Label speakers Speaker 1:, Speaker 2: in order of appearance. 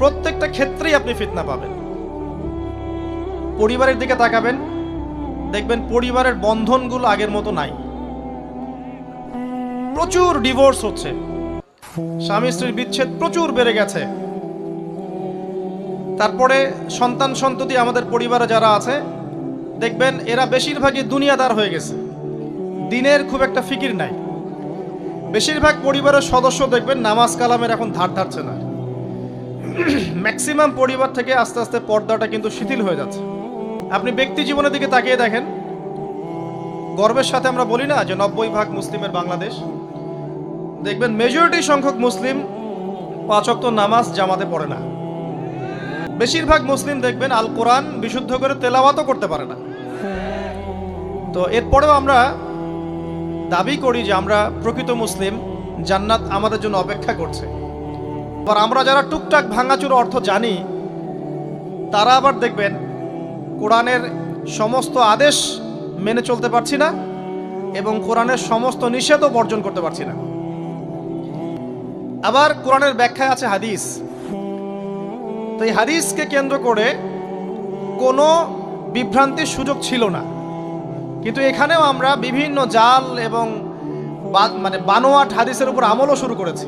Speaker 1: প্রত্যেকটা ক্ষেত্রেই আপনি ফিতনা পাবেন। পরিবারের দিকে তাকাবেন, দেখবেন পরিবারের বন্ধনগুলো আগের মতো নাই। প্রচুর ডিভোর্স হচ্ছে, স্বামী স্ত্রীর বিচ্ছেদ প্রচুর বেড়ে গেছে। তারপরে সন্তান সন্ততি আমাদের পরিবারে যারা আছে, দেখবেন এরা বেশিরভাগই দুনিয়াদার হয়ে গেছে, দিনের খুব একটা ফিকির নাই। বেশিরভাগ পরিবারের সদস্য দেখবেন নামাজ কালামের এখন ধার ধারছে না। ম্যাক্সিমাম পরিবার থেকে আস্তে আস্তে পর্দাটা কিন্তু শিথিল হয়ে যাচ্ছে। আপনি ব্যক্তি জীবনের দিকে তাকিয়ে দেখেন, গর্বের সাথে আমরা বলি না যে 90% মুসলিমের বাংলাদেশ, দেখবেন মেজরিটি সংখ্যক মুসলিম 5 ওয়াক্ত নামাজ জামাতে পড়ে না। বেশিরভাগ মুসলিম দেখবেন আল কোরআন বিশুদ্ধ করে তেলাওয়াতও করতে পারে না। তো এরপরেও আমরা দাবি করি যে আমরা প্রকৃত মুসলিম, জান্নাত আমাদের জন্য অপেক্ষা করছে। আবার আমরা যারা টুকটাক ভাঙাচুর অর্থ জানি, তারা আবার দেখবেন কোরআনের সমস্ত আদেশ মেনে চলতে পারছি না এবং কোরআনের সমস্ত নিষেধও বর্জন করতে পারছি না। আবার কোরআনের ব্যাখ্যায় আছে হাদিস। তো এই হাদিসকে কেন্দ্র করে কোনো বিভ্রান্তির সুযোগ ছিল না, কিন্তু এখানেও আমরা বিভিন্ন জাল এবং বানোয়াট হাদিসের উপর আমলও শুরু করেছি।